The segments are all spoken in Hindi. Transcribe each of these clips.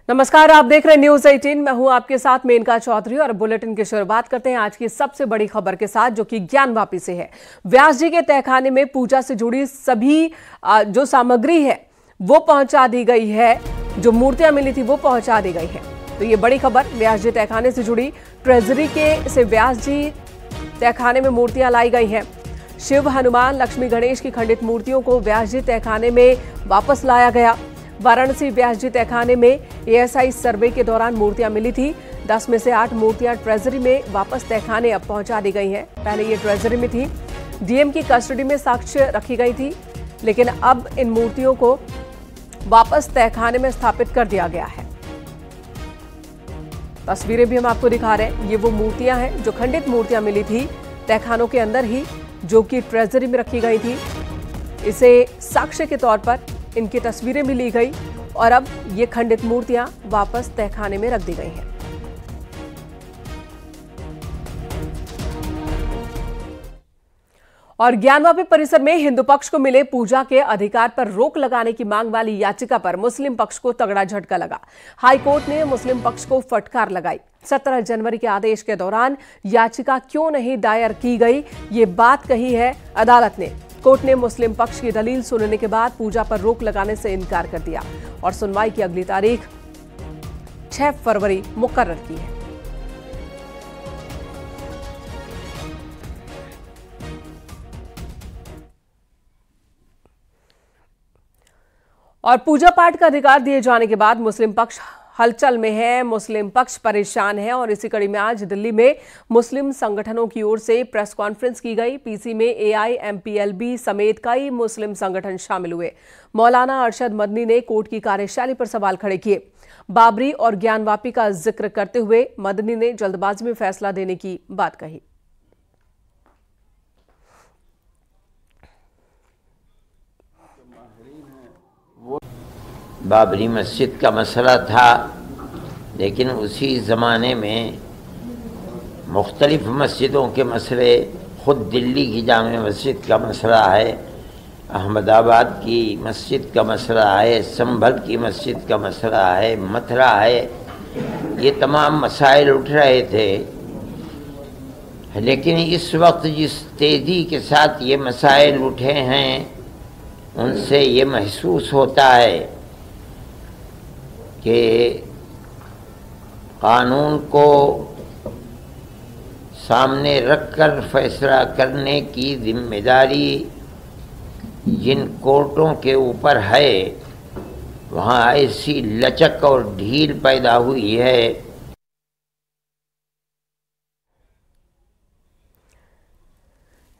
नमस्कार, आप देख रहे हैं न्यूज 18। मैं हूं आपके साथ मेनका चौधरी और बुलेटिन की शुरुआत करते हैं आज की सबसे बड़ी खबर के साथ, जो कि ज्ञानवापी से है। व्यास जी के तहखाने में पूजा से जुड़ी सभी जो सामग्री है वो पहुंचा दी गई है, जो मूर्तियां मिली थी वो पहुंचा दी गई है। तो ये बड़ी खबर व्यास जी तहखाने से जुड़ी। ट्रेजरी के से व्यास जी तहखाने में मूर्तियां लाई गई हैं। शिव, हनुमान, लक्ष्मी, गणेश की खंडित मूर्तियों को व्यास जी तहखाने में वापस लाया गया। वाराणसी व्यास जी तहखाने में एएसआई सर्वे के दौरान मूर्तियां मिली थी। 10 में से 8 मूर्तियां ट्रेजरी में वापस तहखाने अब पहुंचा दी गई हैं। पहले ये ट्रेजरी में थी, डीएम की कस्टडी में साक्ष्य रखी गई थी, लेकिन अब इन मूर्तियों को वापस तहखाने में स्थापित कर दिया गया है। तस्वीरें भी हम आपको दिखा रहे हैं। ये वो मूर्तियां हैं जो खंडित मूर्तियां मिली थी तहखानों के अंदर ही, जो कि ट्रेजरी में रखी गई थी। इसे साक्ष्य के तौर पर इनकी तस्वीरें भी ली गई और अब ये खंडित मूर्तियां वापस तहखाने में रख दी गई हैं। और ज्ञानवापी परिसर में हिंदू पक्ष को मिले पूजा के अधिकार पर रोक लगाने की मांग वाली याचिका पर मुस्लिम पक्ष को तगड़ा झटका लगा। हाईकोर्ट ने मुस्लिम पक्ष को फटकार लगाई। 17 जनवरी के आदेश के दौरान याचिका क्यों नहीं दायर की गई, ये बात कही है अदालत ने। कोर्ट ने मुस्लिम पक्ष की दलील सुनने के बाद पूजा पर रोक लगाने से इनकार कर दिया और सुनवाई की अगली तारीख 6 फरवरी मुकर्रर की है। और पूजा पाठ का अधिकार दिए जाने के बाद मुस्लिम पक्ष हलचल में है, मुस्लिम पक्ष परेशान है और इसी कड़ी में आज दिल्ली में मुस्लिम संगठनों की ओर से प्रेस कॉन्फ्रेंस की गई। पीसी में एआईएमपीएलबी समेत कई मुस्लिम संगठन शामिल हुए। मौलाना अरशद मदनी ने कोर्ट की कार्यशैली पर सवाल खड़े किए। बाबरी और ज्ञानवापी का जिक्र करते हुए मदनी ने जल्दबाजी में फैसला देने की बात कही। बाबरी मस्जिद का मसला था, लेकिन उसी ज़माने में मुख्तलिफ मस्जिदों के मसले, ख़ुद दिल्ली की जामे मस्जिद का मसला है, अहमदाबाद की मस्जिद का मसला है, संभल की मस्जिद का मसला है, मथुरा है, ये तमाम मसाइल उठ रहे थे। लेकिन इस वक्त जिस तेज़ी के साथ ये मसाइल उठे हैं, उनसे ये महसूस होता है कि कानून को सामने रखकर फैसला करने की जिम्मेदारी जिन कोर्टों के ऊपर है, वहाँ ऐसी लचक और ढील पैदा हुई है।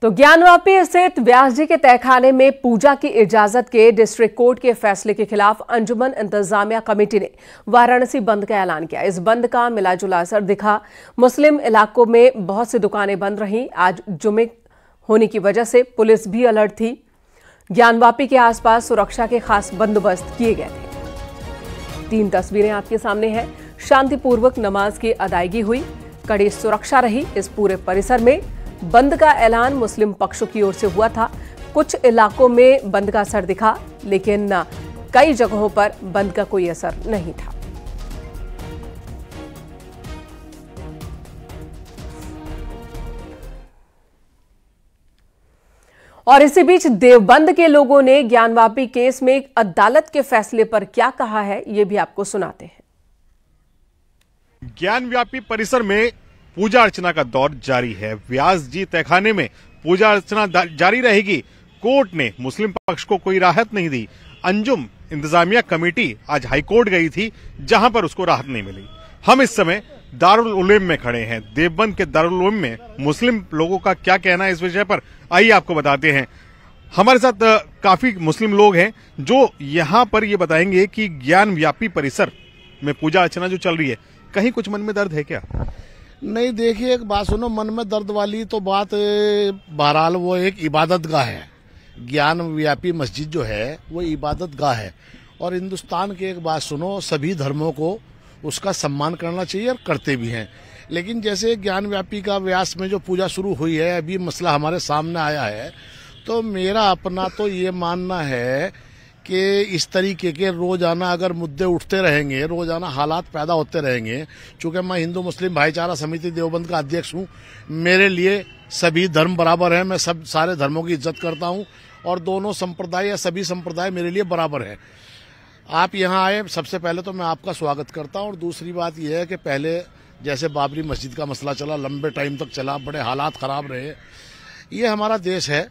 तो ज्ञानवापी स्थित व्यास जी के तहखाने में पूजा की इजाजत के डिस्ट्रिक्ट कोर्ट के फैसले के खिलाफ अंजुमन इंतजामिया कमेटी ने वाराणसी बंद का ऐलान किया। इस बंद का मिला-जुला असर दिखा। मुस्लिम इलाकों में बहुत सी दुकानें बंद रहीं। आज जुमे होने की वजह से पुलिस भी अलर्ट थी। ज्ञानवापी के आसपास सुरक्षा के खास बंदोबस्त किए गए थे। 3 तस्वीरें आपके सामने हैं। शांतिपूर्वक नमाज की अदायगी हुई, कड़ी सुरक्षा रही। इस पूरे परिसर में बंद का ऐलान मुस्लिम पक्षों की ओर से हुआ था। कुछ इलाकों में बंद का असर दिखा, लेकिन कई जगहों पर बंद का कोई असर नहीं था। और इसी बीच देवबंद के लोगों ने ज्ञानवापी केस में अदालत के फैसले पर क्या कहा है, ये भी आपको सुनाते हैं। ज्ञानव्यापी परिसर में पूजा अर्चना का दौर जारी है। व्यास जी तहखाने में पूजा अर्चना जारी रहेगी। कोर्ट ने मुस्लिम पक्ष को कोई राहत नहीं दी। अंजुम इंतजामिया कमेटी आज हाईकोर्ट गई थी, जहां पर उसको राहत नहीं मिली। हम इस समय दारुल उलूम में खड़े हैं। देवबंद के दारुल उलूम में मुस्लिम लोगों का क्या कहना है इस विषय पर, आइए आपको बताते हैं। हमारे साथ काफी मुस्लिम लोग हैं जो यहाँ पर ये बताएंगे कि ज्ञानव्यापी परिसर में पूजा अर्चना जो चल रही है, कहीं कुछ मन में दर्द है क्या? नहीं, देखिए एक बात सुनो, मन में दर्द वाली तो बात, बहरहाल वो एक इबादत गाह है। ज्ञान व्यापी मस्जिद जो है वो इबादत गाह है और हिंदुस्तान की एक बात सुनो, सभी धर्मों को उसका सम्मान करना चाहिए और करते भी हैं। लेकिन जैसे ज्ञान व्यापी का व्यास में जो पूजा शुरू हुई है, अभी मसला हमारे सामने आया है, तो मेरा अपना तो ये मानना है कि इस तरीके के रोजाना अगर मुद्दे उठते रहेंगे, रोजाना हालात पैदा होते रहेंगे, चूंकि मैं हिंदू मुस्लिम भाईचारा समिति देवबंद का अध्यक्ष हूं, मेरे लिए सभी धर्म बराबर है। मैं सारे धर्मों की इज्जत करता हूं और दोनों संप्रदाय या सभी संप्रदाय मेरे लिए बराबर है। आप यहाँ आए, सबसे पहले तो मैं आपका स्वागत करता हूं। और दूसरी बात यह है कि पहले जैसे बाबरी मस्जिद का मसला चला, लंबे टाइम तक चला, बड़े हालात खराब रहे। ये हमारा देश है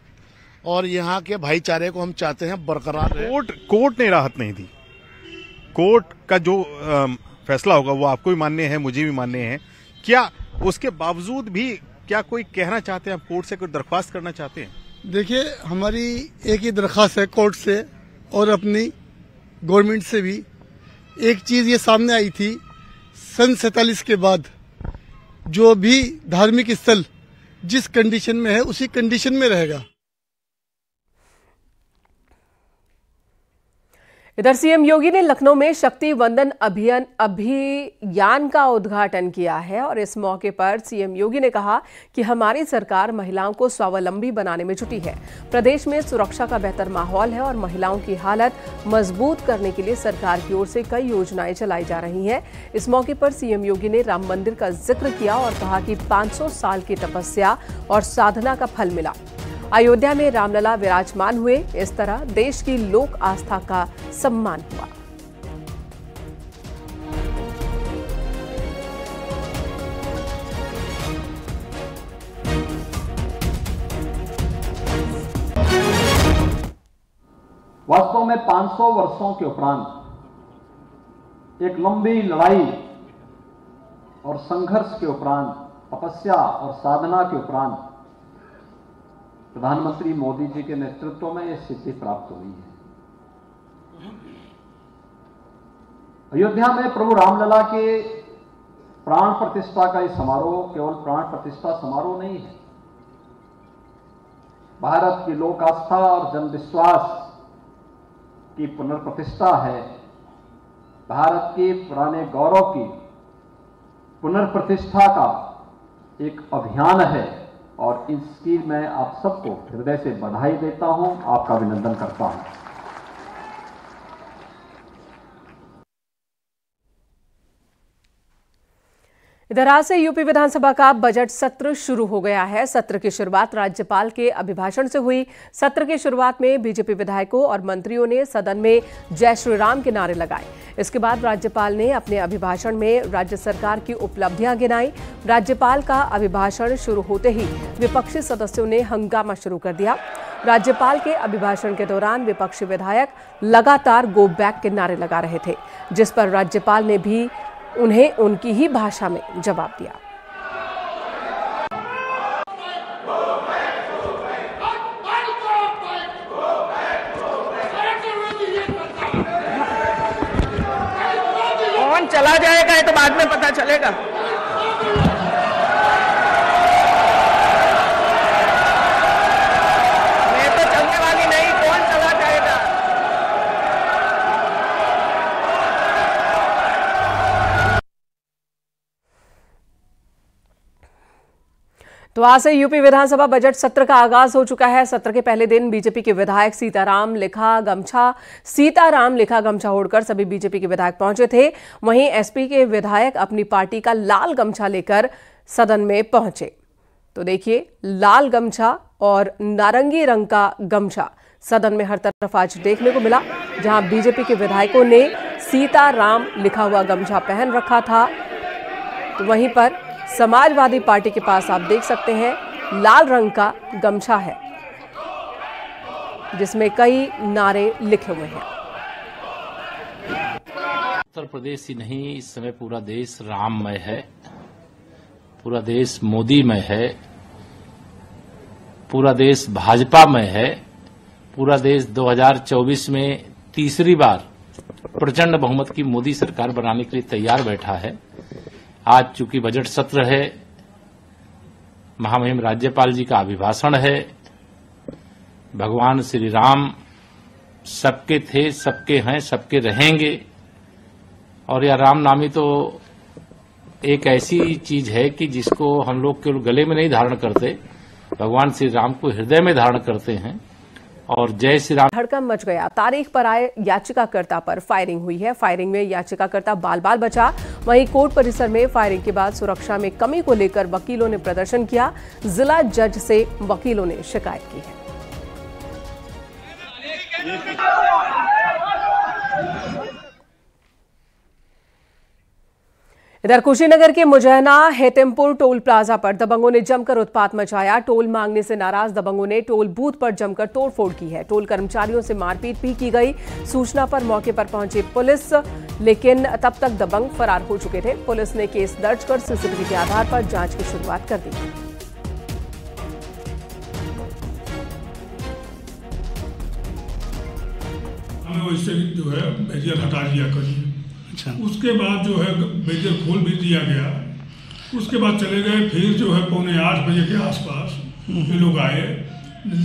और यहाँ के भाईचारे को हम चाहते हैं बरकरार रहे। कोर्ट ने राहत नहीं दी। कोर्ट का जो फैसला होगा वो आपको भी मान्य है, मुझे भी मान्य है। क्या उसके बावजूद भी क्या कोई कहना चाहते हैं, आप कोर्ट से कोई दरख्वास्त करना चाहते हैं? देखिए, हमारी एक ही दरख्वास्त है कोर्ट से और अपनी गवर्नमेंट से भी। एक चीज ये सामने आई थी, सन 47 के बाद जो भी धार्मिक स्थल जिस कंडीशन में है उसी कंडीशन में रहेगा। इधर सीएम योगी ने लखनऊ में शक्ति वंदन अभियान का उद्घाटन किया है और इस मौके पर सीएम योगी ने कहा कि हमारी सरकार महिलाओं को स्वावलंबी बनाने में जुटी है। प्रदेश में सुरक्षा का बेहतर माहौल है और महिलाओं की हालत मजबूत करने के लिए सरकार की ओर से कई योजनाएं चलाई जा रही हैं। इस मौके पर सीएम योगी ने राम मंदिर का जिक्र किया और कहा कि 500 साल की तपस्या और साधना का फल मिला। अयोध्या में रामलला विराजमान हुए, इस तरह देश की लोक आस्था का सम्मान हुआ। वास्तव में 500 वर्षों के उपरांत, एक लंबी लड़ाई और संघर्ष के उपरांत, तपस्या और साधना के उपरांत प्रधानमंत्री मोदी जी के नेतृत्व में यह सिद्धि प्राप्त हुई है। अयोध्या में प्रभु रामलला के प्राण प्रतिष्ठा का यह समारोह केवल प्राण प्रतिष्ठा समारोह नहीं है, भारत की लोक आस्था और जनविश्वास की पुनर्प्रतिष्ठा है, भारत के पुराने गौरव की पुनर्प्रतिष्ठा का एक अभियान है और इसकी मैं आप सबको हृदय से बधाई देता हूं, आपका अभिनंदन करता हूं। इधर आज से यूपी विधानसभा का बजट सत्र शुरू हो गया है। सत्र की शुरुआत राज्यपाल के अभिभाषण से हुई। सत्र की शुरुआत में बीजेपी विधायकों और मंत्रियों ने सदन में जय श्री राम के नारे लगाए। इसके बाद राज्यपाल ने अपने अभिभाषण में राज्य सरकार की उपलब्धियां गिनाई। राज्यपाल का अभिभाषण शुरू होते ही विपक्षी सदस्यों ने हंगामा शुरू कर दिया। राज्यपाल के अभिभाषण के दौरान विपक्षी विधायक लगातार गो बैक के नारे लगा रहे थे, जिस पर राज्यपाल ने भी उन्हें उनकी ही भाषा में जवाब दिया। कौन चला जाएगा ये तो बाद में पता चलेगा। मैं तो चलने वाली नहीं, कौन चला जाएगा। तो आज से यूपी विधानसभा बजट सत्र का आगाज हो चुका है। सत्र के पहले दिन बीजेपी के विधायक सीताराम लिखा गमछा ओढ़कर सभी बीजेपी के विधायक पहुंचे थे। वहीं एसपी के विधायक अपनी पार्टी का लाल गमछा लेकर सदन में पहुंचे। तो देखिए, लाल गमछा और नारंगी रंग का गमछा सदन में हर तरफ आज देखने को मिला। जहां बीजेपी के विधायकों ने सीताराम लिखा हुआ गमछा पहन रखा था, तो वहीं पर समाजवादी पार्टी के पास आप देख सकते हैं लाल रंग का गमछा है जिसमें कई नारे लिखे हुए हैं। उत्तर प्रदेश ही नहीं, इस समय पूरा देश राममय है, पूरा देश मोदीमय है, पूरा देश भाजपामय है, पूरा देश 2024 में तीसरी बार प्रचंड बहुमत की मोदी सरकार बनाने के लिए तैयार बैठा है। आज चूंकि बजट सत्र है, महामहिम राज्यपाल जी का अभिभाषण है, भगवान श्री राम सबके थे, सबके हैं, सबके रहेंगे, और यह रामनामी तो एक ऐसी चीज है कि जिसको हम लोग केवल गले में नहीं धारण करते, भगवान श्री राम को हृदय में धारण करते हैं और जय श्री राम। हड़कंप मच गया। तारीख पर आए याचिकाकर्ता पर फायरिंग हुई है। फायरिंग में याचिकाकर्ता बाल बाल बचा। वहीं कोर्ट परिसर में फायरिंग के बाद सुरक्षा में कमी को लेकर वकीलों ने प्रदर्शन किया। जिला जज से वकीलों ने शिकायत की है। इधर कुशीनगर के मुजैना हेतिमपुर टोल प्लाजा पर दबंगों ने जमकर उत्पात मचाया। टोल मांगने से नाराज दबंगों ने टोल बूथ पर जमकर तोड़फोड़ की है। टोल कर्मचारियों से मारपीट भी की गई। सूचना पर मौके पर पहुंची पुलिस, लेकिन तब तक दबंग फरार हो चुके थे। पुलिस ने केस दर्ज कर सीसीटीवी के आधार पर जांच की शुरुआत कर दी। वैसे जो है बैरियर हटा दिया करिए। उसके बाद जो है बैरियर खोल भी दिया गया। उसके बाद चले गए। फिर जो है 7:45 बजे के आसपास ये लोग आए।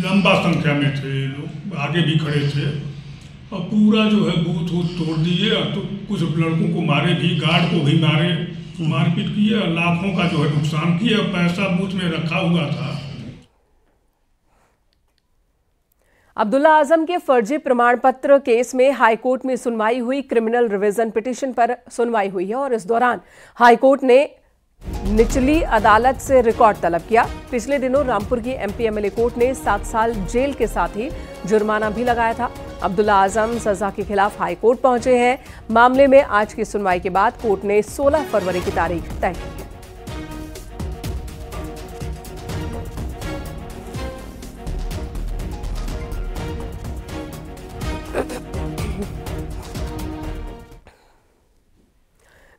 लंबा संख्या में थे ये लोग, आगे भी खड़े थे और पूरा जो है बूथ तोड़ दिए। तो कुछ लड़कों को मारे भी, गार्ड को भी मारे, मारपीट किए और लाखों का जो है नुकसान किया। पैसा बूथ में रखा हुआ था। अब्दुल्ला आजम के फर्जी प्रमाण पत्र केस में हाईकोर्ट में सुनवाई हुई। क्रिमिनल रिवीजन पिटीशन पर सुनवाई हुई है और इस दौरान हाईकोर्ट ने निचली अदालत से रिकॉर्ड तलब किया। पिछले दिनों रामपुर की एमपी एमएलए कोर्ट ने 7 साल जेल के साथ ही जुर्माना भी लगाया था। अब्दुल्ला आजम सजा के खिलाफ हाईकोर्ट पहुंचे हैं। मामले में आज की सुनवाई के बाद कोर्ट ने 16 फरवरी की तारीख तय की है।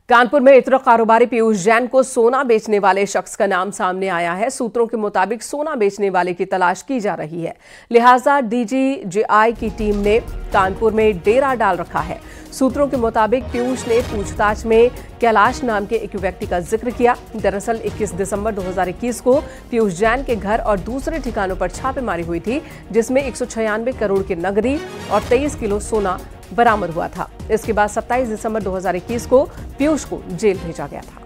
कानपुर में इतरक कारोबारी पीयूष जैन को सोना बेचने वाले शख्स का नाम सामने आया है। सूत्रों के मुताबिक सोना बेचने वाले की तलाश की जा रही है, लिहाजा डीजीजीआई की टीम ने कानपुर में डेरा डाल रखा है। सूत्रों के मुताबिक पीयूष ने पूछताछ में कैलाश नाम के एक व्यक्ति का जिक्र किया। दरअसल 21 दिसंबर 2021 को पीयूष जैन के घर और दूसरे ठिकानों पर छापेमारी हुई थी, जिसमें 196 करोड़ की नकदी और 23 किलो सोना बरामद हुआ था। इसके बाद 27 दिसंबर 2021 को पीयूष को जेल भेजा गया था।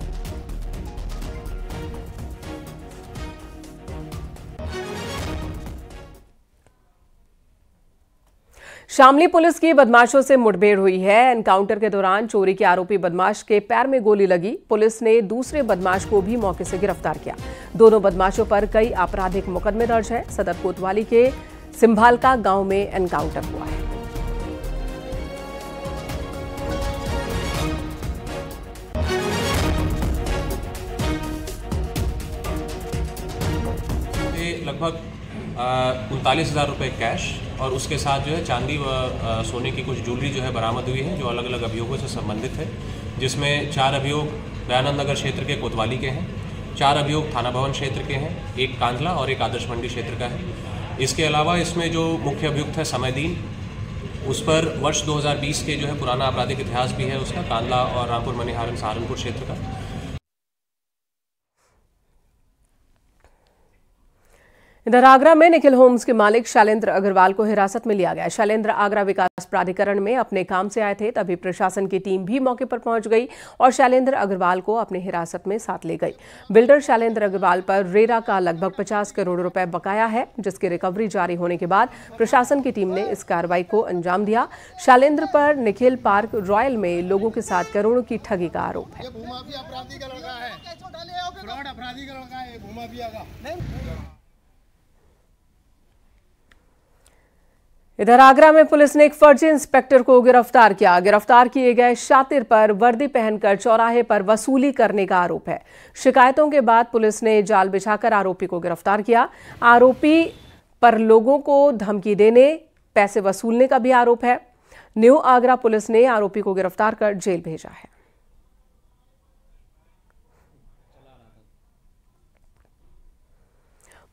शामली पुलिस की बदमाशों से मुठभेड़ हुई है। एनकाउंटर के दौरान चोरी के आरोपी बदमाश के पैर में गोली लगी। पुलिस ने दूसरे बदमाश को भी मौके से गिरफ्तार किया। दोनों बदमाशों पर कई आपराधिक मुकदमे दर्ज है। सदर कोतवाली के सिंभालका गांव में एनकाउंटर हुआ है। लगभग 39,000 रुपये कैश और उसके साथ जो है चांदी व सोने की कुछ ज्वेलरी जो है बरामद हुई है, जो अलग अलग अभियोगों से संबंधित है, जिसमें 4 अभियोग दयानंद नगर क्षेत्र के कोतवाली के हैं, 4 अभियोग थाना भवन क्षेत्र के हैं, 1 कांधला और 1 आदर्श मंडी क्षेत्र का है। इसके अलावा इसमें जो मुख्य अभियुक्त है समयदीन, उस पर वर्ष 2020 के जो है पुराना आपराधिक इतिहास भी है उसका, कांधला और रामपुर मनिहारन सहारनपुर क्षेत्र का। इधर आगरा में निखिल होम्स के मालिक शैलेंद्र अग्रवाल को हिरासत में लिया गया। शैलेंद्र आगरा विकास प्राधिकरण में अपने काम से आए थे, तभी प्रशासन की टीम भी मौके पर पहुंच गई और शैलेंद्र अग्रवाल को अपने हिरासत में साथ ले गई। बिल्डर शैलेंद्र अग्रवाल पर रेरा का लगभग 50 करोड़ रुपए बकाया है, जिसकी रिकवरी जारी होने के बाद प्रशासन की टीम ने इस कार्रवाई को अंजाम दिया। शैलेंद्र पर निखिल पार्क रॉयल में लोगों के साथ करोड़ों की ठगी का आरोप है। इधर आगरा में पुलिस ने एक फर्जी इंस्पेक्टर को गिरफ्तार किया। गिरफ्तार किए गए शातिर पर वर्दी पहनकर चौराहे पर वसूली करने का आरोप है। शिकायतों के बाद पुलिस ने जाल बिछाकर आरोपी को गिरफ्तार किया। आरोपी पर लोगों को धमकी देने, पैसे वसूलने का भी आरोप है। न्यू आगरा पुलिस ने आरोपी को गिरफ्तार कर जेल भेजा है।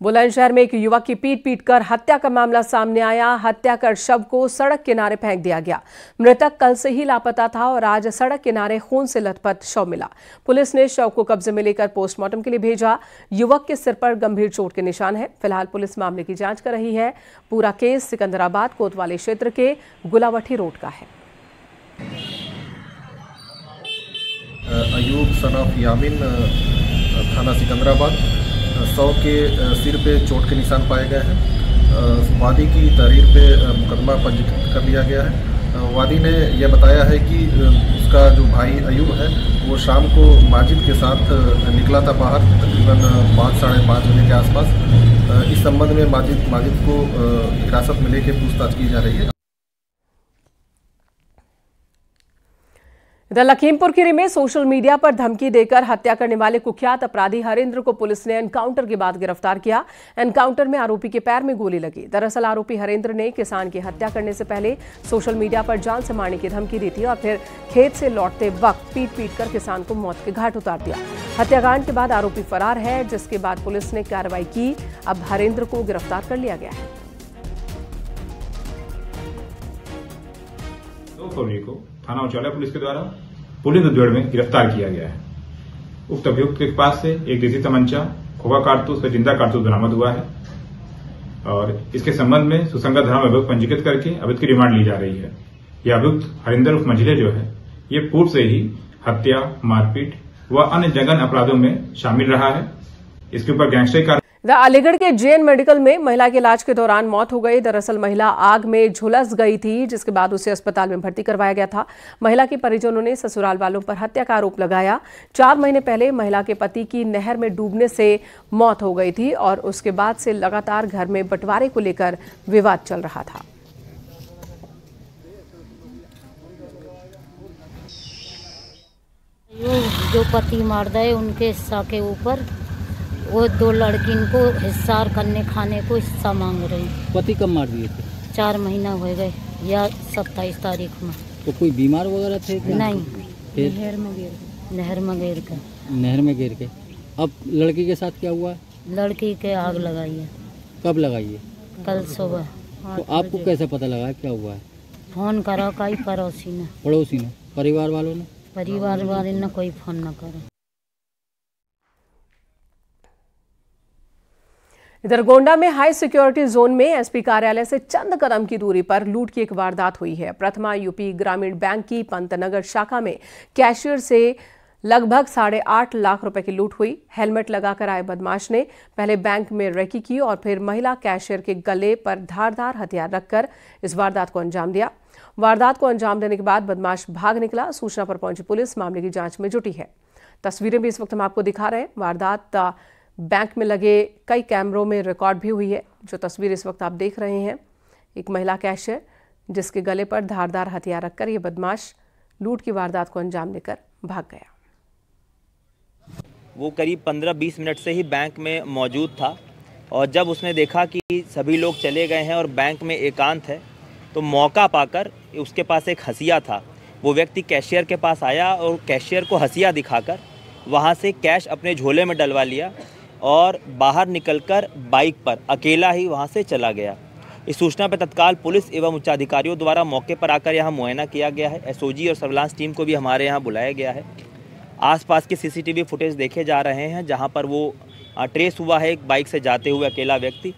बुलंदशहर में एक युवक की पीट कर हत्या का मामला सामने आया। हत्या कर शव को सड़क किनारे फेंक दिया गया। मृतक कल से ही लापता था और आज सड़क किनारे खून से लथपथ शव मिला। पुलिस ने शव को कब्जे में लेकर पोस्टमार्टम के लिए भेजा। युवक के सिर पर गंभीर चोट के निशान है। फिलहाल पुलिस मामले की जांच कर रही है। पूरा केस सिकंदराबाद कोतवाली क्षेत्र के गुलावठी रोड का है। अयूब सन ऑफ यामिन, थाना सिकंदराबाद, 100 के सिर पे चोट के निशान पाए गए हैं। वादी की तहरीर पे मुकदमा पंजीकृत कर लिया गया है। वादी ने यह बताया है कि उसका जो भाई अयूब है वो शाम को माजिद के साथ निकला था बाहर, तकरीबन 5 साढ़े 5 बजे के आसपास। इस संबंध में माजिद को हिरासत में लेकर पूछताछ की जा रही है। इधर लखीमपुर खीरी में सोशल मीडिया पर धमकी देकर हत्या करने वाले कुख्यात अपराधी हरेंद्र को पुलिस ने एनकाउंटर के बाद गिरफ्तार किया। एनकाउंटर में आरोपी के पैर में गोली लगी। दरअसल आरोपी हरेंद्र ने किसान की हत्या करने से पहले सोशल मीडिया पर जान से मारने की धमकी दी थी और फिर खेत से लौटते वक्त पीट कर किसान को मौत के घाट उतार दिया। हत्याकांड के बाद आरोपी फरार है, जिसके बाद पुलिस ने कार्रवाई की। अब हरेंद्र को गिरफ्तार कर लिया गया है। 2 फरवरी को थाना उचाला पुलिस के द्वारा पुलिस मुठभेड़ में गिरफ्तार किया गया है। उक्त अभियुक्त के पास से एक देसी तमंचा, खोखा कारतूस व जिंदा कारतूस बरामद हुआ है और इसके संबंध में सुसंगत धारा में अभियुक्त पंजीकृत करके अभियुक्त की रिमांड ली जा रही है। यह अभियुक्त हरिंदर उर्फ मंझले जो है ये पूर्व से ही हत्या, मारपीट व अन्य जघन्य अपराधों में शामिल रहा है। इसके ऊपर गैंगस्टर अलीगढ़ के जेएन मेडिकल में महिला के इलाज के दौरान मौत हो गई। दरअसल महिला आग में झुलस गई थी, जिसके बाद उसे अस्पताल में भर्ती करवाया गया था। महिला के परिजनों ने ससुराल वालों पर हत्या का आरोप लगाया। 4 महीने पहले महिला के पति की नहर में डूबने से मौत हो गई थी और उसके बाद से लगातार घर में बंटवारे को लेकर विवाद चल रहा था। जो पति मार गए उनके हिस्सा के ऊपर वो 2 लड़किन को हिस्सा करने खाने को हिस्सा मांग रहे हैं। पति कब मार दिए थे? 4 महीना हो गए या 27 तारीख में। तो कोई बीमार वगैरह थे क्या? नहीं, नहर में गिर कर। नहर में गिर के। अब लड़की के साथ क्या हुआ? लड़की के आग लगाई है। कब लगाई है? कल सुबह। तो आपको कैसे पता लगा क्या हुआ है? फोन करा कई पड़ोसी ने। पड़ोसी ने? परिवार वालों ने? परिवार वाले ने कोई फोन न करा। इधर गोंडा में हाई सिक्योरिटी जोन में एसपी कार्यालय से चंद कदम की दूरी पर लूट की एक वारदात हुई है। प्रथमा यूपी ग्रामीण बैंक की पंतनगर शाखा में कैशियर से लगभग 8.5 लाख रुपए की लूट हुई। हेलमेट लगाकर आए बदमाश ने पहले बैंक में रेकी की और फिर महिला कैशियर के गले पर धारदार हथियार रखकर इस वारदात को अंजाम दिया। वारदात को अंजाम देने के बाद बदमाश भाग निकला। सूचना पर पहुंची पुलिस मामले की जांच में जुटी है। तस्वीरें भी इस वक्त हम आपको दिखा रहे हैं। वारदात बैंक में लगे कई कैमरों में रिकॉर्ड भी हुई है। जो तस्वीर इस वक्त आप देख रहे हैं, एक महिला कैशियर जिसके गले पर धारदार हथियार रखकर यह बदमाश लूट की वारदात को अंजाम देकर भाग गया। वो करीब 15-20 मिनट से ही बैंक में मौजूद था और जब उसने देखा कि सभी लोग चले गए हैं और बैंक में एकांत है तो मौका पाकर उसके पास एक हसिया था। वो व्यक्ति कैशियर के पास आया और कैशियर को हसिया दिखाकर वहाँ से कैश अपने झोले में डलवा लिया और बाहर निकलकर बाइक पर अकेला ही वहाँ से चला गया। इस सूचना पर तत्काल पुलिस एवं उच्चाधिकारियों द्वारा मौके पर आकर यहाँ मुआयना किया गया है। एसओजी और सर्विलांस टीम को भी हमारे यहाँ बुलाया गया है। आसपास के सीसीटीवी फुटेज देखे जा रहे हैं जहाँ पर वो ट्रेस हुआ है एक बाइक से जाते हुए अकेला व्यक्ति।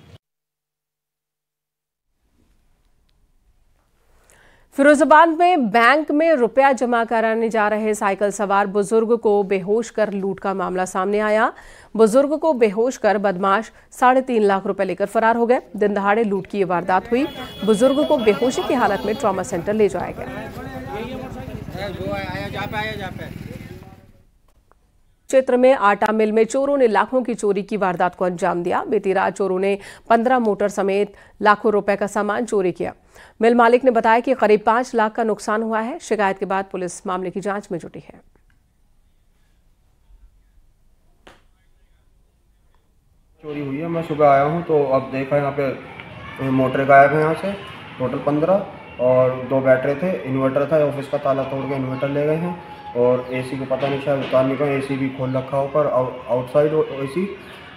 फिरोजाबाद में बैंक में रुपया जमा कराने जा रहे साइकिल सवार बुजुर्ग को बेहोश कर लूट का मामला सामने आया। बुजुर्ग को बेहोश कर बदमाश 3.5 लाख रुपए लेकर फरार हो गए। दिन दहाड़े लूट की ये वारदात हुई। बुजुर्ग को बेहोशी की हालत में ट्रॉमा सेंटर ले जाया गया। क्षेत्र में आटा मिल में चोरों ने लाखों की चोरी की वारदात को अंजाम दिया। बीती रात चोरों ने 15 मोटर समेत लाखों रुपए का सामान चोरी किया। मिल मालिक ने बताया कि करीब 5 लाख का नुकसान हुआ है। शिकायत के बाद पुलिस मामले की जांच में जुटी है। चोरी हुई है। मैं सुबह आया हूं तो अब देखा यहाँ पे मोटर गायब है। यहाँ से टोटल 15 और 2 बैटरी थे। इन्वर्टर था, ऑफिस का ताला तोड़ के इन्वर्टर ले गए हैं और एसी को पता नहीं शायद उतारने का, एसी भी खोल रखा ऊपर आउटसाइड एसी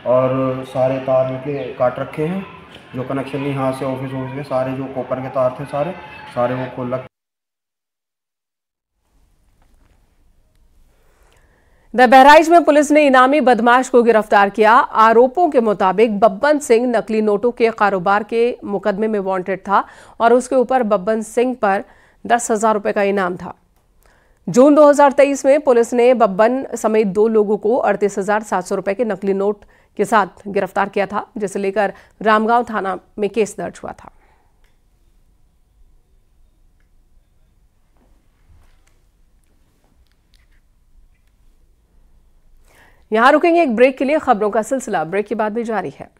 और सारे तार निकले काट रखे हैं। जो कनेक्शन नहीं यहाँ से ऑफिस के सारे जो कॉपर के तार थे सारे वो खोल रखे। बहराइच में पुलिस ने इनामी बदमाश को गिरफ्तार किया। आरोपों के मुताबिक बब्बन सिंह नकली नोटों के कारोबार के मुकदमे में वांटेड था और उसके ऊपर बब्बन सिंह पर 10,000 रुपए का इनाम था। जून 2023 में पुलिस ने बब्बन समेत 2 लोगों को 38,700 रुपए के नकली नोट के साथ गिरफ्तार किया था, जिसे लेकर रामगांव थाना में केस दर्ज हुआ था। यहां रुकेंगे एक ब्रेक के लिए। खबरों का सिलसिला ब्रेक के बाद भी जारी है।